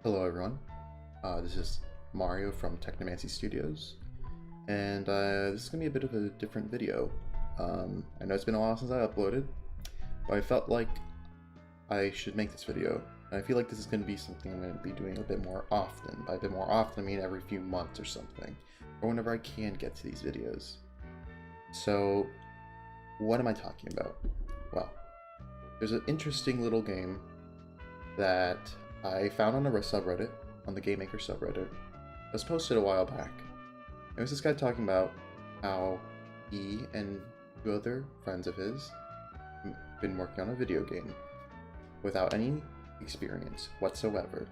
Hello everyone, this is Mario from Technomancy Studios, and this is going to be a bit of a different video. I know it's been a while since I uploaded, but I felt like I should make this video. And I feel like this is going to be something I'm going to be doing a bit more often. By a bit more often, I mean every few months or something, or whenever I can get to these videos. So, what am I talking about? Well, there's an interesting little game that I found on a subreddit, on the Game Maker subreddit. It was posted a while back. It was this guy talking about how he and two other friends of his been working on a video game without any experience whatsoever.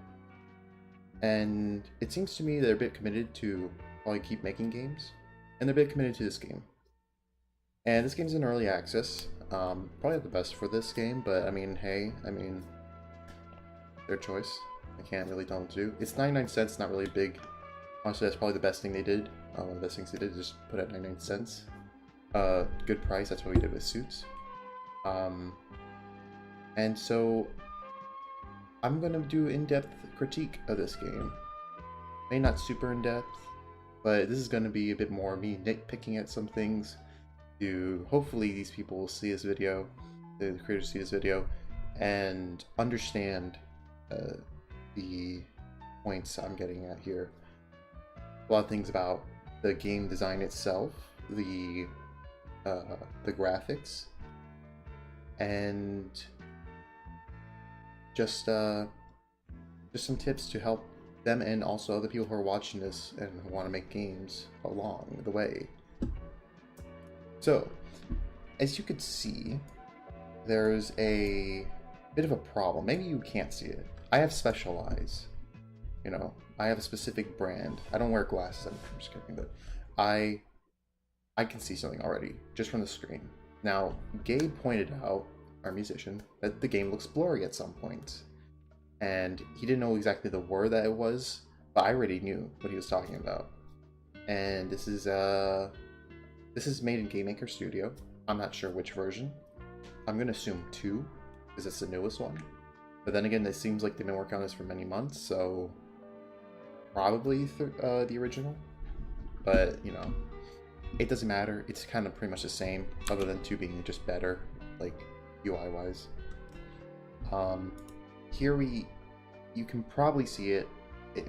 And it seems to me they're a bit committed to probably keep making games, and they're a bit committed to this game. And this game's in early access. Probably not the best for this game, but I mean, hey, their choice. I can't really tell them to do. It's 99 cents, not really big. Honestly, that's probably the best thing they did. One of the best things they did is just put at 99 cents. Good price, that's what we did with Suits. And so, I'm gonna do in-depth critique of this game. Maybe not super in-depth, but this is gonna be a bit more me nitpicking at some things to hopefully these people will see this video, the creators see this video, and understand the points I'm getting at here. A lot of things about the game design itself, the graphics, and just some tips to help them and also other people who are watching this and who want to make games along the way. So, as you could see, there's a bit of a problem. Maybe you can't see it. I have special eyes. You know, I have a specific brand. I don't wear glasses, I'm just kidding, but I can see something already, just from the screen. Now, Gabe pointed out, our musician, that the game looks blurry at some points. And he didn't know exactly the word that it was, but I already knew what he was talking about. And this is made in Game Maker Studio. I'm not sure which version. I'm gonna assume 2, because it's the newest one. But then again, it seems like they've been working on this for many months, so probably the original. But, you know, it doesn't matter. It's kind of pretty much the same, other than 2 being just better, like, UI-wise. Here you can probably see it.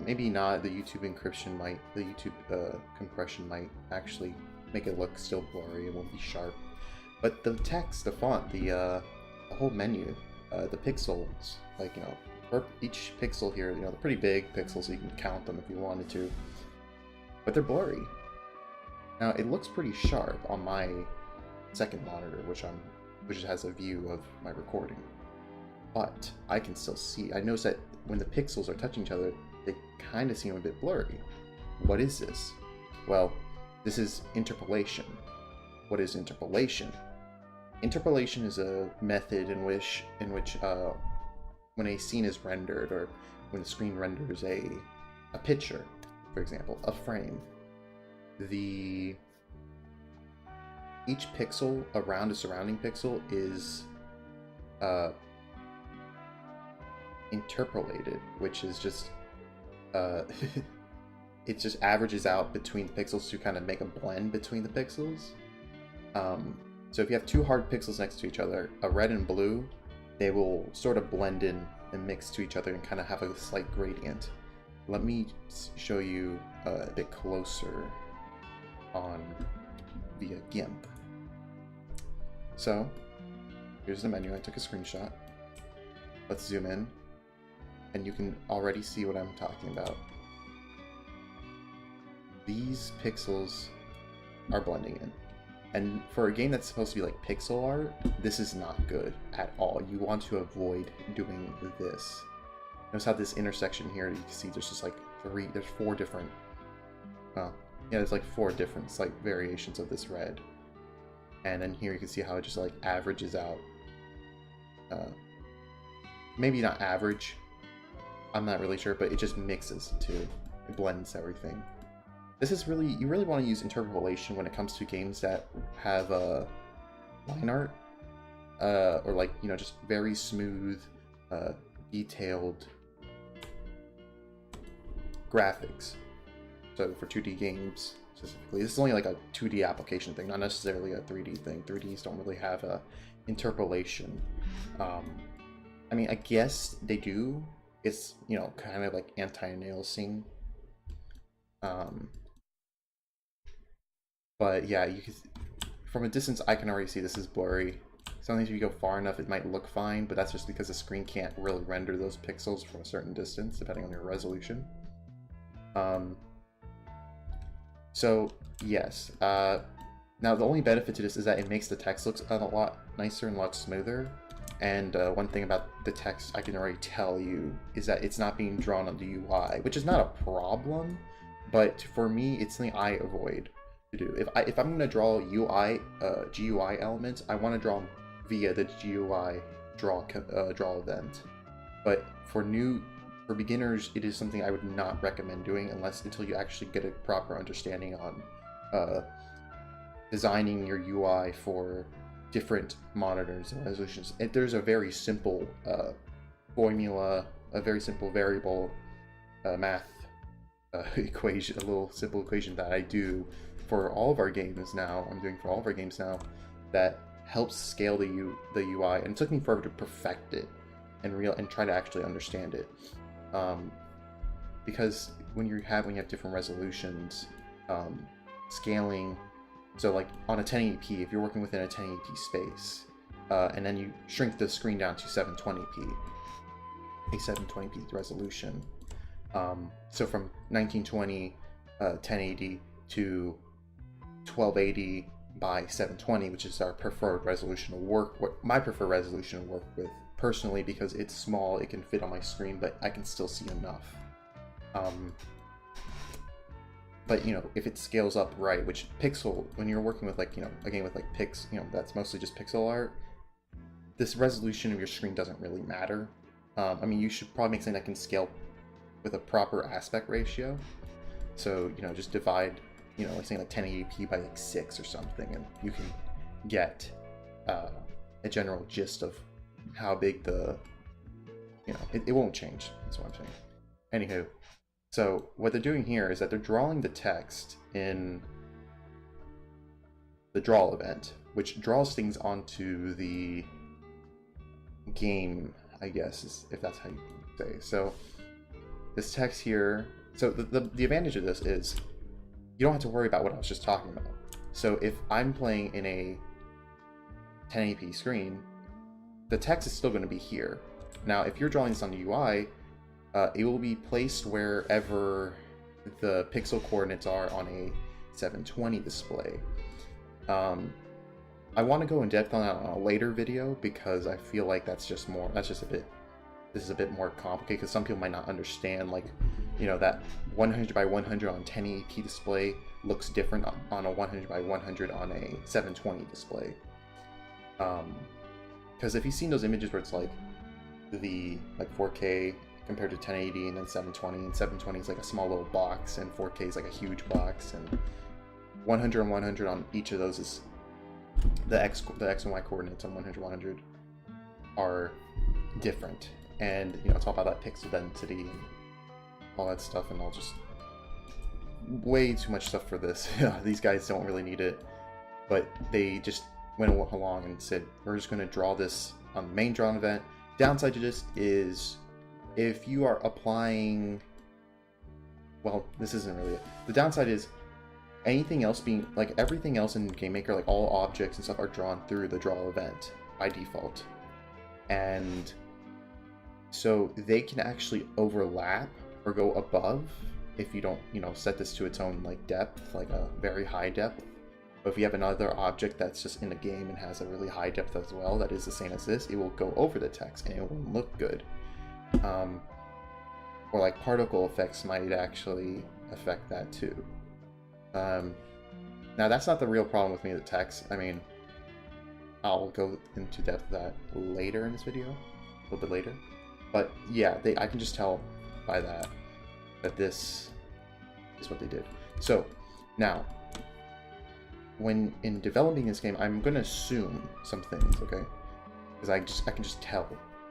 Maybe not, the YouTube encryption might, the YouTube compression might actually make it look still blurry, it won't be sharp. But the text, the font, the whole menu, the pixels, like, you know, for each pixel here, you know, they're pretty big pixels, so you can count them if you wanted to. But they're blurry. Now, it looks pretty sharp on my second monitor, which has a view of my recording. But I can still see. I notice that when the pixels are touching each other, they kind of seem a bit blurry. What is this? Well, this is interpolation. What is interpolation? Interpolation is a method in which when a scene is rendered, or when the screen renders a picture, for example, a frame, each pixel around a surrounding pixel is interpolated, which is just it just averages out between the pixels to kind of make a blend between the pixels. So if you have 2 hard pixels next to each other, a red and blue, they will sort of blend in and mix to each other and kind of have a slight gradient. Let me show you a bit closer on via GIMP. So here's the menu. I took a screenshot. Let's zoom in, and you can already see what I'm talking about. These pixels are blending in. And for a game that's supposed to be like pixel art, this is not good at all. You want to avoid doing this. Notice how this intersection here, you can see there's just like there's 4 different, there's like 4 different slight variations of this red. And then here you can see how it just like averages out. Maybe not average, I'm not really sure, but it just mixes too. It blends everything. This is really, you really want to use interpolation when it comes to games that have line art, or like, you know, just very smooth, detailed graphics. So for 2D games specifically, this is only like a 2D application thing, not necessarily a 3D thing. 3Ds don't really have a interpolation. I mean, I guess they do. It's, you know, kind of like anti-aliasing. But yeah, you can, from a distance, I can already see this is blurry. Sometimes if you go far enough, it might look fine, but that's just because the screen can't really render those pixels from a certain distance, depending on your resolution. So yes, now the only benefit to this is that it makes the text look a lot nicer and a lot smoother. And one thing about the text I can already tell you is that it's not being drawn on the UI, which is not a problem, but for me, it's something I avoid to do. If I'm going to draw GUI elements, I want to draw them via the GUI draw event. But for beginners, it is something I would not recommend doing until you actually get a proper understanding on designing your UI for different monitors and resolutions. There's a very simple formula, a very simple variable math equation, a little simple equation that I do for all of our games now. I'm doing for all of our games now that helps scale the UI, and it took me forever to perfect it and try to actually understand it. Because when you have different resolutions, scaling. So like on a 1080p, if you're working within a 1080p space, and then you shrink the screen down to 720p, a 720p resolution. So from 1920, 1080 to 1280 by 720, which is our preferred resolution to work. What my preferred resolution to work with personally, because it's small, it can fit on my screen, but I can still see enough. But you know, if it scales up right, which when you're working with like, you know, a game with like that's mostly just pixel art, this resolution of your screen doesn't really matter. I mean, you should probably make something that can scale with a proper aspect ratio. So, you know, just divide, you know, like saying like 1080p by like 6 or something, and you can get a general gist of how big the, you know, it won't change. That's what I'm saying. Anywho. So what they're doing here is that they're drawing the text in the draw event, which draws things onto the game, I guess, if that's how you say. So this text here, so the advantage of this is you don't have to worry about what I was just talking about. So if I'm playing in a 1080p screen, the text is still going to be here. Now, if you're drawing this on the UI, it will be placed wherever the pixel coordinates are on a 720 display. I want to go in depth on that on a later video, because I feel like this is a bit more complicated, because some people might not understand, like, you know, that 100 by 100 on 1080p display looks different on a 100 by 100 on a 720 display. Because if you've seen those images where it's like 4K compared to 1080 and then 720, and 720 is like a small little box and 4K is like a huge box, and 100 and 100 on each of those is the X and Y coordinates on 100 100 are different. And you know, it's all about that pixel density and all that stuff, and all just way too much stuff for this. These guys don't really need it, but they just went along and said, we're just going to draw this on the main drawn event. Downside to this is, if you are applying, well, this isn't really it. The downside is anything else being, like, everything else in GameMaker, like all objects and stuff, are drawn through the draw event by default. And so they can actually overlap or go above if you don't, you know, set this to its own like depth, like a very high depth. But if you have another object that's just in the game and has a really high depth as well, that is the same as this, it will go over the text and it won't look good. Or like particle effects might actually affect that too. Now that's not the real problem with me, the text. I mean, I'll go into depth of that later in this video, a little bit later. But yeah, I can just tell by that this is what they did. So now, when in developing this game, I'm gonna assume some things, okay? Because I can just tell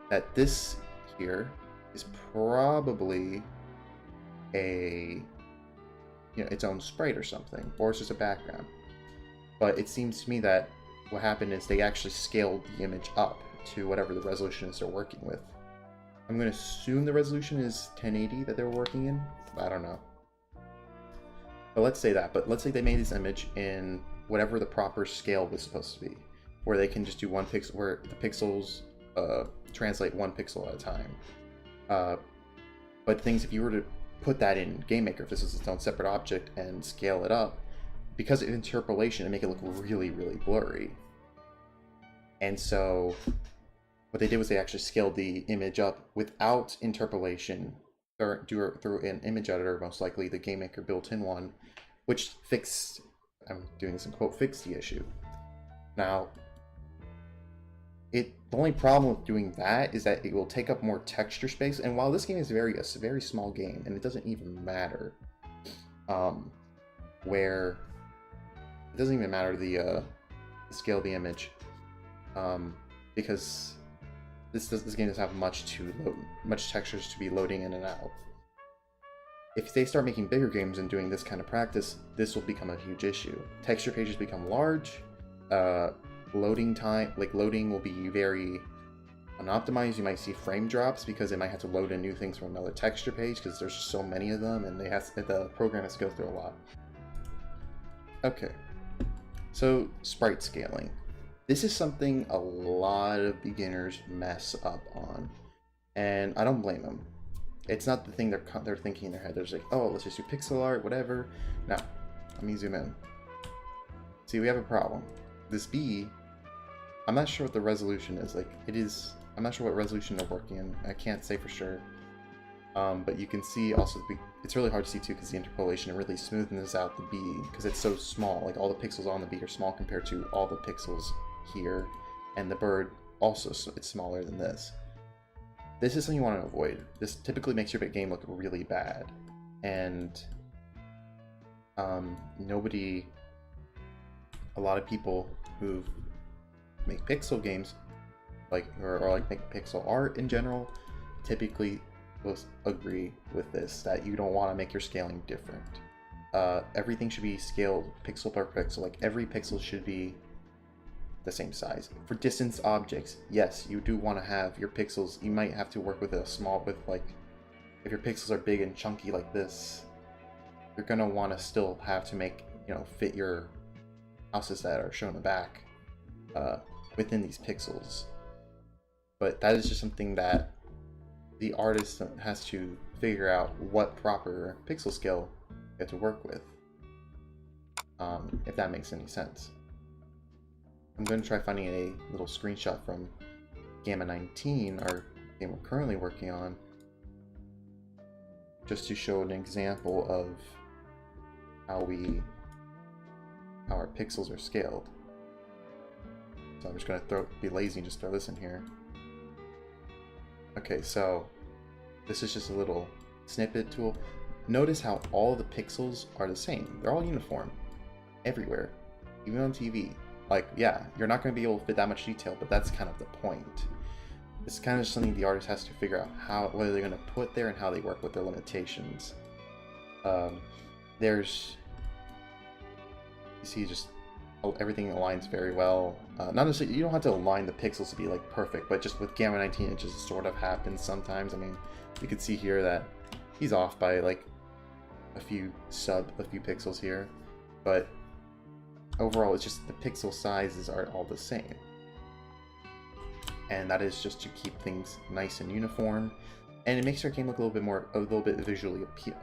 that this here is probably a, its own sprite or something, or it's just a background. But it seems to me that what happened is they actually scaled the image up to whatever the resolution is they're working with. I'm going to assume the resolution is 1080 that they were working in. I don't know. But let's say that. But let's say they made this image in whatever the proper scale was supposed to be, where they can just do one pixel, where the pixels translate one pixel at a time. But things, if you were to put that in GameMaker, if this is its own separate object, and scale it up, because of interpolation, and make it look really, really blurry. And so what they did was they actually scaled the image up without interpolation through an image editor, most likely the GameMaker built-in one, which fixed, I'm doing this in quote, fixed the issue. Now, the only problem with doing that is that it will take up more texture space, and while this game is a very small game, and it doesn't even matter where it doesn't even matter the scale of the image, because this game doesn't have much textures to be loading in and out. If they start making bigger games and doing this kind of practice, this will become a huge issue. Texture pages become large, loading will be very unoptimized. You might see frame drops because they might have to load in new things from another texture page because there's so many of them, and the program has to go through a lot. Okay, so sprite scaling. This is something a lot of beginners mess up on, and I don't blame them. It's not the thing they're thinking in their head. They're just like, oh, let's just do pixel art, whatever. Now, let me zoom in. See, we have a problem. This B, I'm not sure what the resolution is. I'm not sure what resolution they're working in. I can't say for sure. But you can see also, it's really hard to see too because the interpolation really smoothens out the B because it's so small. Like all the pixels on the B are small compared to all the pixels here, and the bird also, it's smaller than this. This is something you want to avoid. This typically makes your game look really bad, and a lot of people who make pixel games, or make pixel art in general, typically will agree with this, that you don't want to make your scaling different. Everything should be scaled pixel per pixel. Like every pixel should be the same size. For distance objects, yes, you do want to have your pixels, you might have to work with if your pixels are big and chunky like this, you're going to want to still have to make, fit your houses that are shown in the back within these pixels. But that is just something that the artist has to figure out what proper pixel scale you have to work with, if that makes any sense. I'm going to try finding a little screenshot from Gamma 19, our game we're currently working on, just to show an example of how our pixels are scaled. So I'm just going to be lazy and just throw this in here. Okay, so this is just a little snippet tool. Notice how all the pixels are the same. They're all uniform everywhere, even on TV. Like, yeah, you're not going to be able to fit that much detail, but that's kind of the point. It's kind of something the artist has to figure out what they're going to put there and how they work with their limitations. You see, just everything aligns very well. Not necessarily, you don't have to align the pixels to be like perfect, but just with Gamma 19 it just sort of happens sometimes. I mean, you can see here that he's off by like a few pixels here, but overall it's just the pixel sizes are all the same, and that is just to keep things nice and uniform, and it makes your game look a little bit visually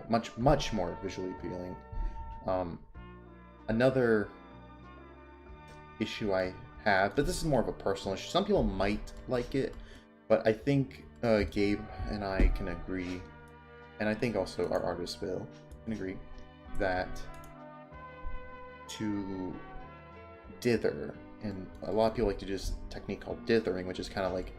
much more visually appealing. Another issue I have, but this is more of a personal issue. Some people might like it, but I think Gabe and I can agree, and I think also our artist Bill can agree, that to dither, and a lot of people like to do this technique called dithering, which is kind of like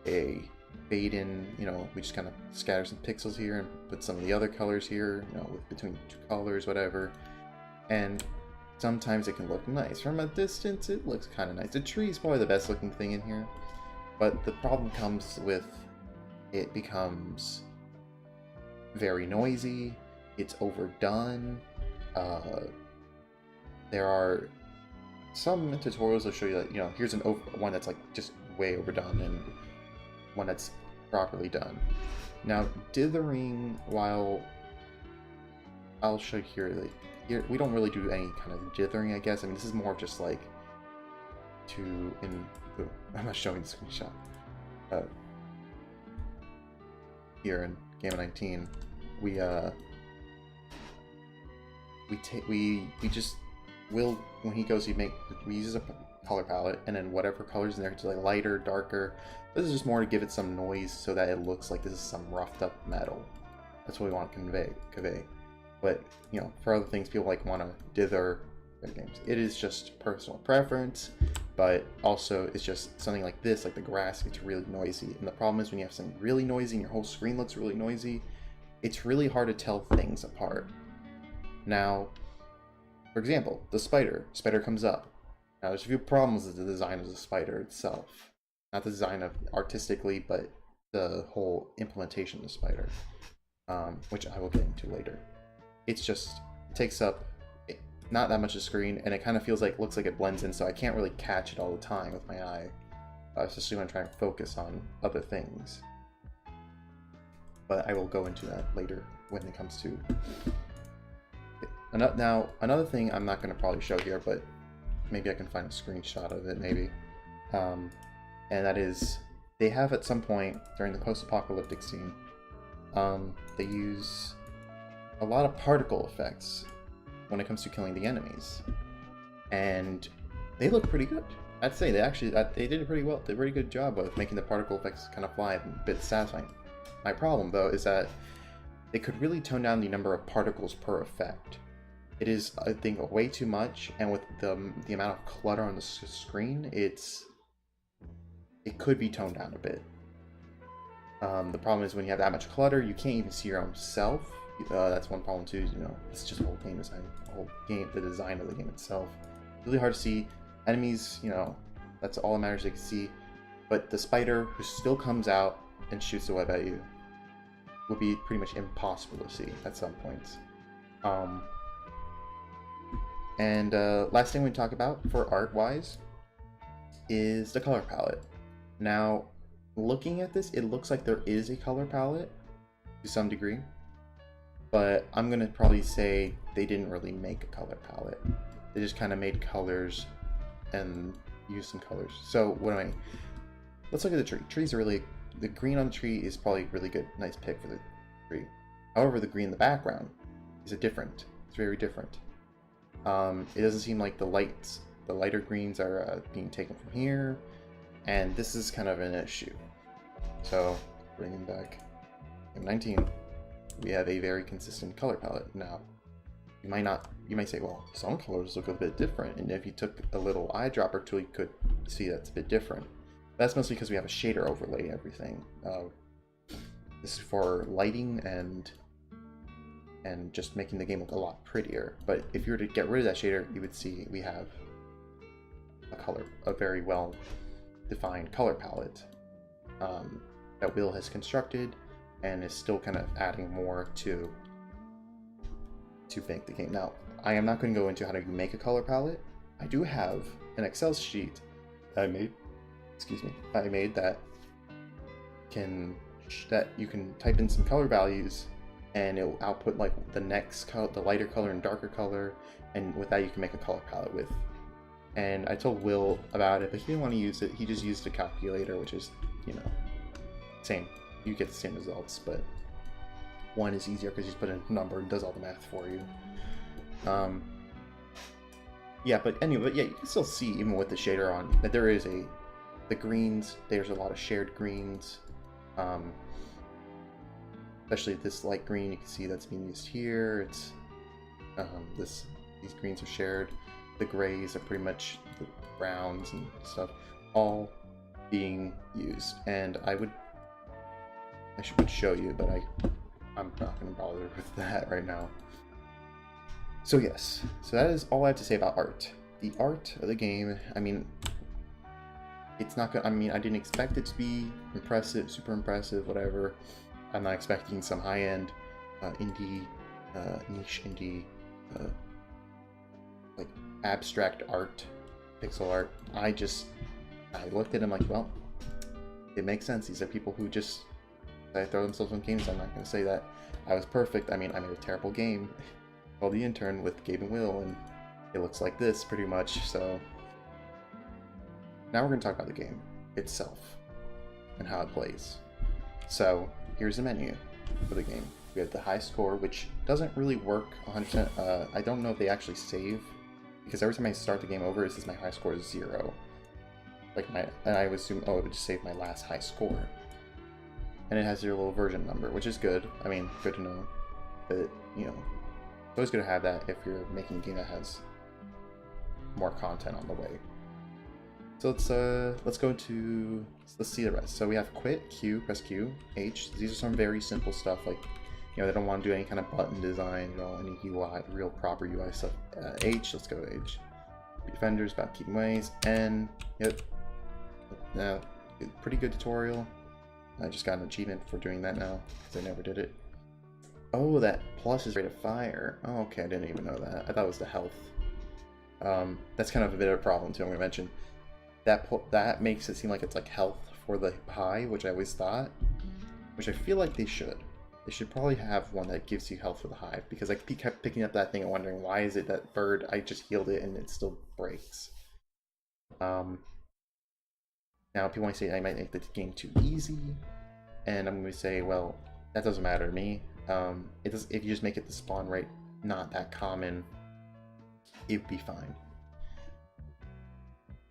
a fade in, we just kind of scatter some pixels here and put some of the other colors here, between two colors, whatever, and sometimes it can look nice. From a distance, it looks kind of nice. The tree is probably the best looking thing in here, but the problem comes with it becomes very noisy, it's overdone. There are some tutorials that show you that, you know, here's one that's like just way overdone and one that's properly done. Now, dithering, while I'll show you here, like, here we don't really do any kind of dithering, I guess. I mean, this is more of just like I'm not showing the screenshot. Here in Game of 19, we just will, when he goes, we use a color palette, and then whatever colors in there, to like lighter, darker. This is just more to give it some noise so that it looks like this is some roughed up metal. That's what we want to convey. But, you know, for other things, people like want to dither games. It is just personal preference, but also it's just something like this, like the grass gets really noisy. And the problem is when you have something really noisy and your whole screen looks really noisy, it's really hard to tell things apart. Now, for example, the spider comes up. Now there's a few problems with the design of the spider itself. Not the design of artistically, but the whole implementation of the spider, which I will get into later. It's just, it takes up not that much of the screen, and it kind of feels like, looks like it blends in, so I can't really catch it all the time with my eye, especially when I'm trying to focus on other things. But I will go into that later when it comes to... Now, another thing I'm not going to probably show here, but maybe I can find a screenshot of it, maybe. And that is, they have at some point during the post-apocalyptic scene, they use a lot of particle effects when it comes to killing the enemies, and they look pretty good. I'd say they did it pretty well. They did a pretty good job of making the particle effects kind of fly and a bit satisfying. My problem, though, is that they could really tone down the number of particles per effect. It is, I think, way too much, and with the amount of clutter on the screen, it could be toned down a bit. The problem is when you have that much clutter, you can't even see your own self. That's one problem too. You know, it's just the whole game design, the design of the game itself. Really hard to see enemies. You know, that's all that matters. They can see, but the spider who still comes out and shoots the web at you will be pretty much impossible to see at some points. And last thing we talk about for art-wise is the color palette. Now, looking at this, it looks like there is a color palette to some degree, but I'm gonna probably say they didn't really make a color palette. They just kind of made colors and used some colors. So let's look at the tree. Trees are really, the green on the tree is probably really good, nice pick for the tree. However, the green in the background is it's very different. It doesn't seem like the lighter greens are being taken from here, and this is kind of an issue. So, bringing back M19, we have a very consistent color palette. Now, you might say, well, some colors look a bit different, and if you took a little eyedropper tool, you could see that's a bit different. That's mostly because we have a shader overlay everything. This is for lighting and just making the game look a lot prettier. But if you were to get rid of that shader, you would see we have a very well defined color palette that Will has constructed and is still kind of adding more to make the game. Now, I am not going to go into how to make a color palette. I do have an Excel sheet that I made. I made that you can type in some color values and it will output like the next color, the lighter color and darker color, and with that you can make a color palette with. And I told Will about it, but he didn't want to use it. He just used a calculator, which is, you know, same. You get the same results, but one is easier because you just put in a number and does all the math for you. Yeah, but anyway, yeah, you can still see even with the shader on that there is the greens. There's a lot of shared greens. Especially this light green, you can see that's being used here. It's these greens are shared. The grays are pretty much the browns and stuff, all being used. And I should show you, but I'm not going to bother with that right now. So yes, so that is all I have to say about art. The art of the game, I mean, it's not gonna, I didn't expect it to be impressive, super impressive, whatever. I'm not expecting some high-end indie niche indie, like abstract art, pixel art. I looked at them like, well, it makes sense. These are people who just throw themselves on games. I'm not going to say that I was perfect. I mean, I made a terrible game called The Intern with Gabe and Will, and it looks like this pretty much. So now we're going to talk about the game itself and how it plays. So here's the menu for the game. We have the high score, which doesn't really work 100%. I don't know if they actually save, because every time I start the game over, it says my high score is 0. And I would assume, oh, it would just save my last high score. And it has your little version number, which is good. I mean, good to know. But, you know, it's always good to have that if you're making a game that has more content on the way. So let's go to, let's see the rest. So we have quit, Q, press Q, H. These are some very simple stuff, like, you know, they don't want to do any kind of button design, you know, any UI, real proper UI stuff. H, let's go H. BEEFENDERS, about keeping ways. N, yep. Pretty good tutorial. I just got an achievement for doing that now, because I never did it. Oh, that plus is rate of fire. Oh, okay, I didn't even know that. I thought it was the health. That's kind of a bit of a problem too, I'm going to mention. That makes it seem like it's like health for the high, which I always thought. Which I feel like they should. They should probably have one that gives you health for the hive, because I kept picking up that thing and wondering, why is it that bird, I just healed it and it still breaks. Now people might say I might make the game too easy, and I'm going to say, well, that doesn't matter to me. It does, if you just make it the spawn rate not that common, it'd be fine.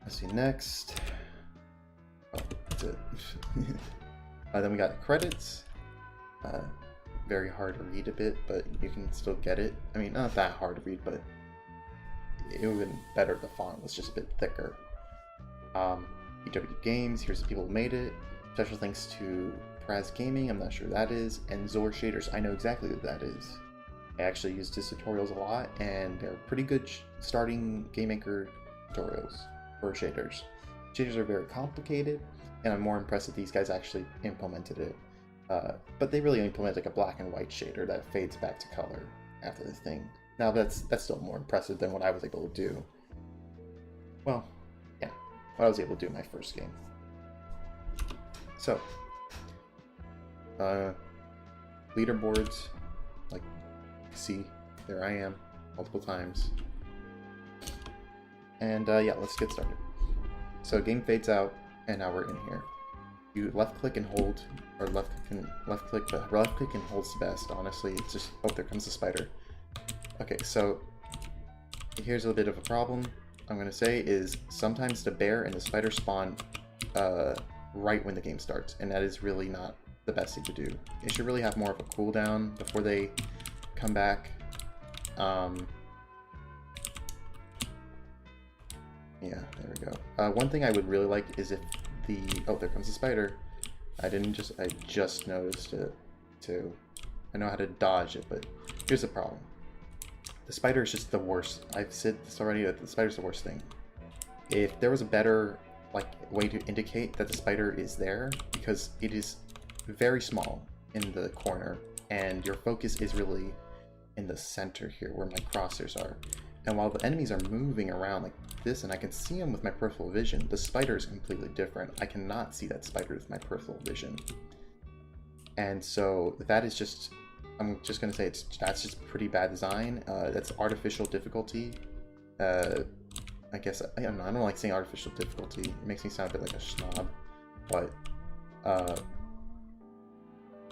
Let's see next. Oh, that's it. Then we got the credits. Very hard to read a bit, but you can still get it. I mean, not that hard to read, but it would have been better if the font was just a bit thicker. EW Games, here's the people who made it. Special thanks to Praz Gaming, I'm not sure who that is, and Zor Shaders, I know exactly who that is. I actually used his tutorials a lot, and they're pretty good starting Game Maker tutorials for shaders. Shaders are very complicated, and I'm more impressed that these guys actually implemented it. But they really implement like a black and white shader that fades back to color after the thing. Now that's still more impressive than what I was able to do. Well, yeah, what I was able to do in my first game. So, leaderboards, like, see, there I am, multiple times. And yeah, let's get started. So game fades out, and now we're in here. You left click and hold, or left click, but left click and hold's the best, honestly. It's just, oh, there comes the spider. Okay, so here's a bit of a problem I'm gonna say is sometimes the bear and the spider spawn right when the game starts, and that is really not the best thing to do. It should really have more of a cooldown before they come back. Yeah, there we go. One thing I would really like is if the, oh, there comes the spider. I just noticed it too. I know how to dodge it, but here's the problem. The spider is just the worst. I've said this already, that the spider's the worst thing. If there was a better way to indicate that the spider is there, because it is very small in the corner, and your focus is really in the center here where my crosshairs are. And while the enemies are moving around like this, and I can see them with my peripheral vision, the spider is completely different. I cannot see that spider with my peripheral vision. And so that is just, I'm just going to say that's just pretty bad design. That's artificial difficulty. I guess, I don't know, I don't like saying artificial difficulty. It makes me sound a bit like a snob. But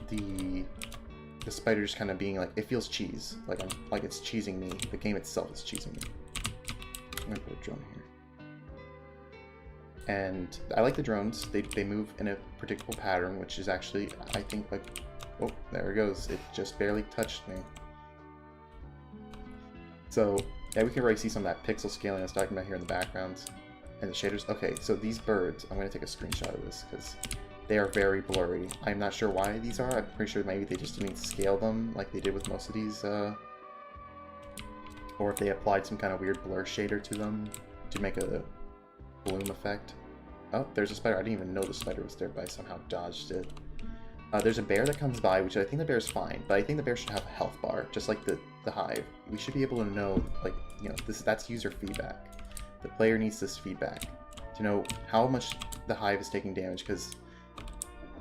the spider just kind of being like, it feels cheese, like it's cheesing me. The game itself is cheesing me. I'm gonna put a drone here, and I like the drones. They move in a predictable pattern, which is actually, I think, like, oh, there it goes. It just barely touched me. So yeah, we can already see some of that pixel scaling I was talking about here in the background and the shaders. Okay, so these birds, I'm gonna take a screenshot of this because they are very blurry. I'm not sure why these are. I'm pretty sure maybe they just didn't scale them like they did with most of these, or if they applied some kind of weird blur shader to them to make a bloom effect. Oh, there's a spider. I didn't even know the spider was there, but I somehow dodged it. There's a bear that comes by, which I think the bear's fine, but I think the bear should have a health bar, just like the hive. We should be able to know, like, you know, that's user feedback. The player needs this feedback to know how much the hive is taking damage, because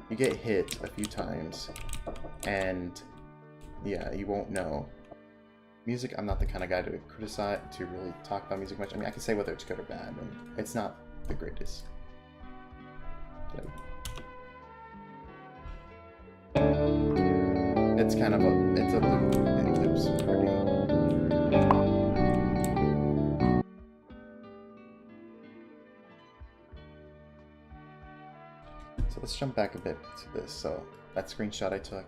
you get hit a few times, and yeah, you won't know. Music, I'm not the kind of guy to criticize, to really talk about music much. I mean, I can say whether it's good or bad, and it's not the greatest. Yeah. It's kind of it's a loop. It loops pretty. So let's jump back a bit to this. So that screenshot I took.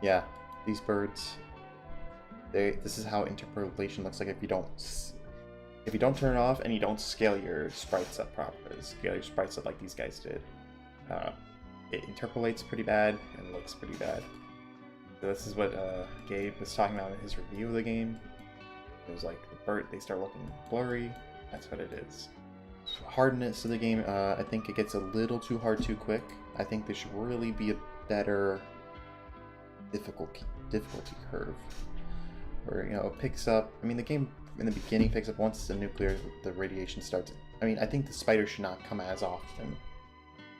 Yeah, these birds. This is how interpolation looks like if you don't turn it off and you don't scale your sprites up properly. Scale your sprites up like these guys did. It interpolates pretty bad and looks pretty bad. So this is what Gabe was talking about in his review of the game. It was like they start looking blurry. That's what it is. Hardness of the game, I think it gets a little too hard too quick. I think there should really be a better difficulty curve, where, you know, it picks up. I mean, the game in the beginning picks up once the radiation starts. I mean, I think the spider should not come as often,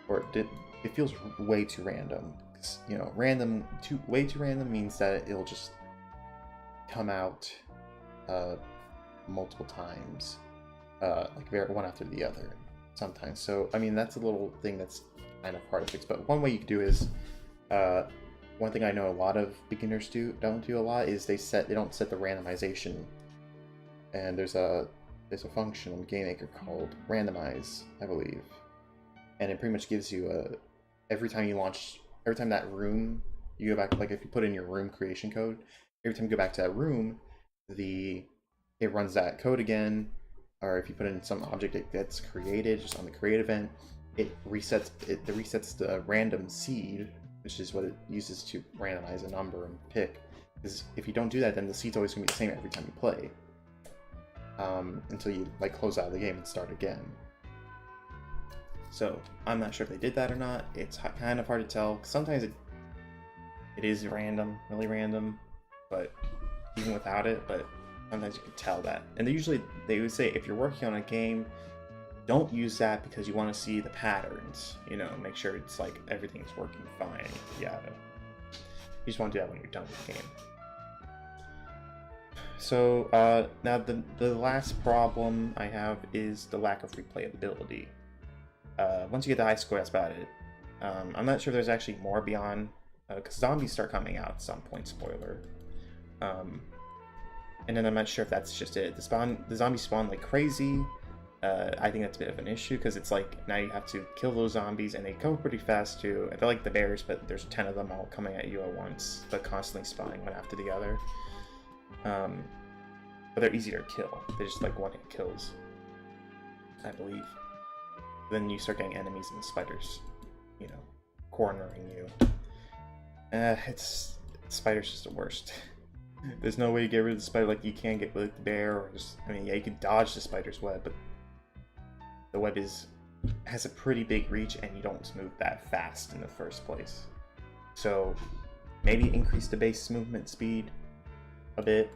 or it feels way too random. You know, way too random means that it'll just come out multiple times, like one after the other sometimes. So I mean, that's a little thing that's kind of hard to fix. But one way you can do is, one thing I know a lot of beginners don't do a lot is they don't set the randomization. And there's a function in GameMaker called randomize, I believe, and it pretty much gives you every time that room you go back, like if you put in your room creation code, every time you go back to that room, it runs that code again. Or if you put in some object that gets created just on the create event, it resets the random seed, which is what it uses to randomize a number and pick. Because if you don't do that, then the seed's always going to be the same every time you play, until you like close out of the game and start again. So I'm not sure if they did that or not. It's kind of hard to tell, 'cause sometimes it is random, really random, but even without it, but sometimes you can tell that. And they would say, if you're working on a game, don't use that because you want to see the patterns, you know, make sure it's like everything's working fine. Yeah, you just want to do that when you're done with the game. So now the last problem I have is the lack of replayability. Once you get the high score, that's about it. I'm not sure if there's actually more beyond, because zombies start coming out at some point, spoiler. And then I'm not sure if that's just it. The zombies spawn like crazy. I think that's a bit of an issue, because it's like now you have to kill those zombies, and they come pretty fast too. They're like the bears, but there's 10 of them all coming at you at once, but constantly spawning one after the other. But they're easier to kill. They're just like one-hit kills, I believe. Then you start getting enemies and spiders, you know, cornering you. Spider's just the worst. There's no way to get rid of the spider. Like, you can't get rid of the bear, or just, I mean, yeah, you can dodge the spider's web, but the web has a pretty big reach, and you don't move that fast in the first place. So maybe increase the base movement speed a bit.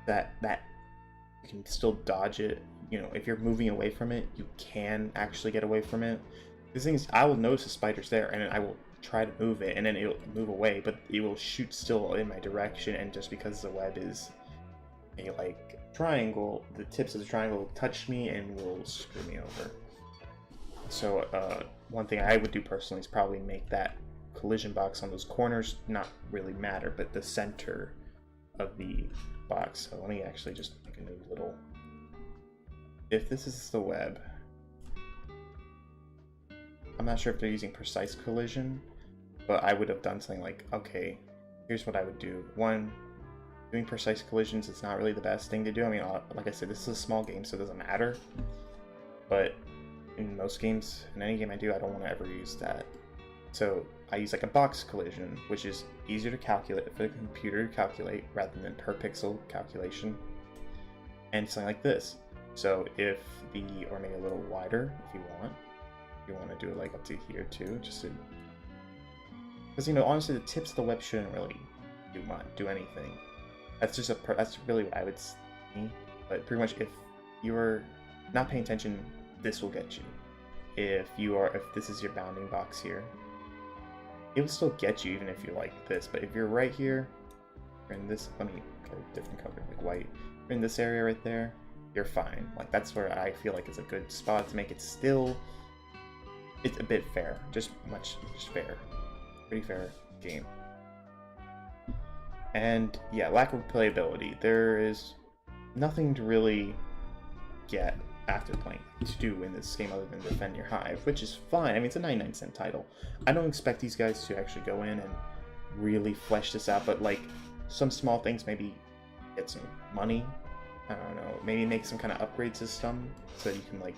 That you can still dodge it. You know, if you're moving away from it, you can actually get away from it. The thing is, I will notice a spider's there, and then I will try to move it, and then it'll move away, but it will shoot still in my direction, and just because the web is a like triangle, the tips of the triangle will touch me and will screw me over. So one thing I would do personally is probably make that collision box on those corners not really matter, but the center of the box. So let me actually just make a new little, if this is the web, I'm not sure if they're using precise collision, but I would have done something like, okay, here's what I would do. One, doing precise collisions is not really the best thing to do. I mean, like I said, this is a small game, so it doesn't matter. But in most games, in any game I do, I don't want to ever use that. So I use like a box collision, which is easier to calculate for the computer to calculate rather than per pixel calculation. And something like this. So if or maybe a little wider if you want. You want to do it like up to here too, just to, because you know, honestly, the tips of the web shouldn't really do anything. That's just that's really what I would see. But pretty much, if you're not paying attention, this will get you. If this is your bounding box here, it will still get you even if you're like this. But if you're right here, in this, let me get a different color, like white. In this area right there, you're fine. Like that's where I feel like it's a good spot to make it still. It's a bit fair, just fair, pretty fair game. And yeah, lack of playability. There is nothing to really get after playing to do in this game other than defend your hive, which is fine. I mean, it's a 99-cent title. I don't expect these guys to actually go in and really flesh this out, but like some small things, maybe get some money. I don't know, maybe make some kind of upgrade system so you can like,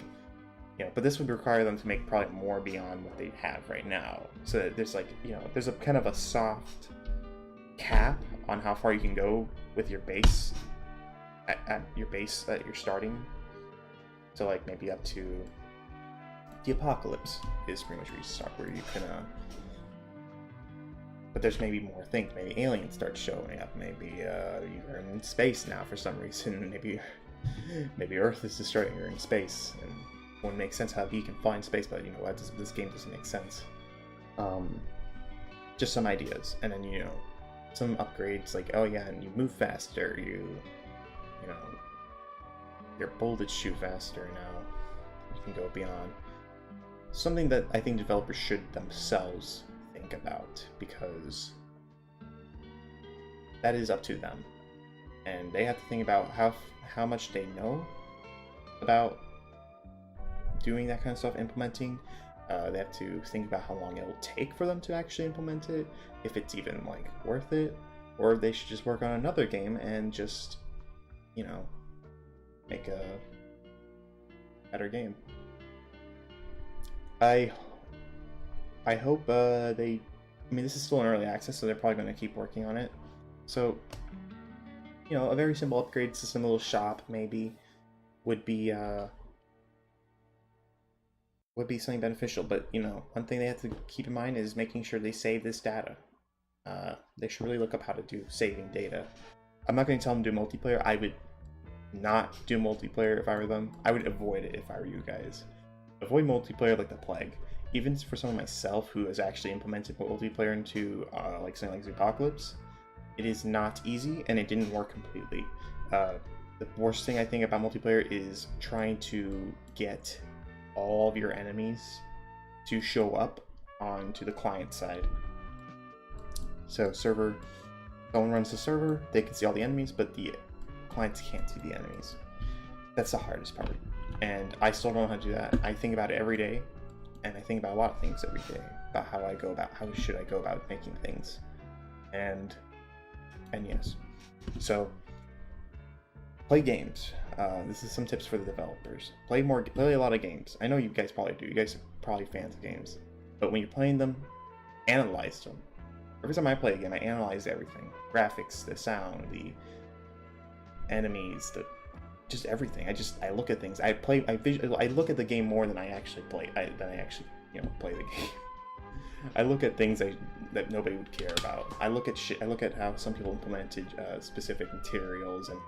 you know, but this would require them to make probably more beyond what they have right now. So that there's like, you know, there's a kind of a soft cap on how far you can go with your base at your base that you're starting. So like maybe up to the apocalypse is pretty much where you start, where you can but there's maybe more things. Maybe aliens start showing up. Maybe you're in space now for some reason. Maybe Earth is destroying. You're in space, and it wouldn't make sense how you can find space. But you know what? This game doesn't make sense. Just some ideas, and then you know some upgrades like, oh yeah, and you move faster. You know, your bullets shoot faster now. You can go beyond. Something that I think developers should themselves think about, because that is up to them, and they have to think about how much they know about doing that kind of stuff, implementing. They have to think about how long it will take for them to actually implement it, if it's even like worth it, or they should just work on another game and just, you know, make a better game. I hope I mean, this is still in early access, so they're probably going to keep working on it. So, you know, a very simple upgrade system, a little shop maybe, would be something beneficial. But, you know, one thing they have to keep in mind is making sure they save this data. They should really look up how to do saving data. I'm not going to tell them to do multiplayer. I would not do multiplayer if I were them. I would avoid it if I were you guys. Avoid multiplayer like the plague. Even for someone myself who has actually implemented multiplayer into like something like the Apocalypse, it is not easy, and it didn't work completely. The worst thing I think about multiplayer is trying to get all of your enemies to show up onto the client side. So someone runs the server, they can see all the enemies, but the clients can't see the enemies. That's the hardest part, and I still don't know how to do that. I think about it every day. And I think about a lot of things every day, about how should I go about making things, and yes. So play games. This is some tips for the developers. Play a lot of games. I know you guys probably do. You guys are probably fans of games, but when you're playing them, analyze them. Every time I play a game, I analyze everything: graphics, the sound, the enemies, just everything. I look at things. I look at the game more than I actually play. You know, play the game. I look at things that nobody would care about. I look at how some people implemented specific materials and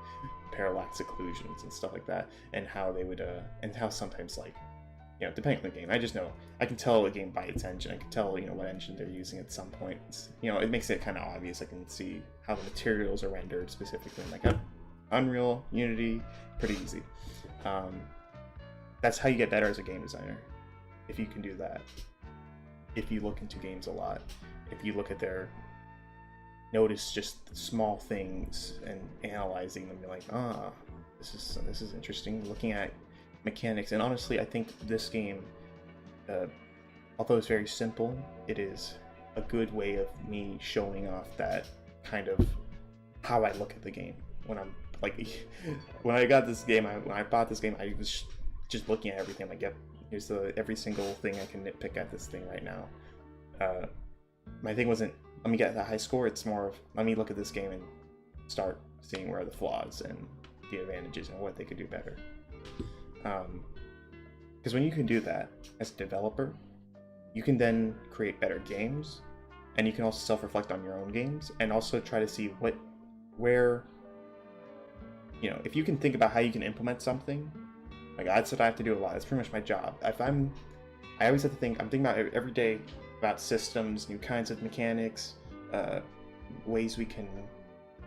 parallax occlusions and stuff like that, and how they would and how sometimes, like, you know, depending on the game, I just know I can tell a game by its engine. I can tell, you know, what engine they're using at some points. You know, it makes it kind of obvious. I can see how the materials are rendered specifically. Like Unreal, Unity, pretty easy. That's how you get better as a game designer, if you can do that. If you look into games a lot, if you look at notice just small things and analyzing them, you're like, this is interesting. Looking at mechanics, and honestly, I think this game, although it's very simple, it is a good way of me showing off that kind of how I look at the game. When I'm like, when I got this game, when I bought this game, I was just looking at everything. Like, yep, here's every single thing I can nitpick at this thing right now. My thing wasn't, let me get the high score. It's more of, let me look at this game and start seeing where are the flaws and the advantages and what they could do better. Because when you can do that as a developer, you can then create better games, and you can also self-reflect on your own games, and also try to see where, you know, if you can think about how you can implement something. Like, that's what I have to do a lot. It's pretty much my job. I always have to think. I'm thinking about every day about systems, new kinds of mechanics, ways we can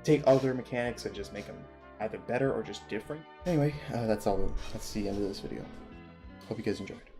take other mechanics and just make them either better or just different. Anyway, that's all. That's the end of this video. Hope you guys enjoyed.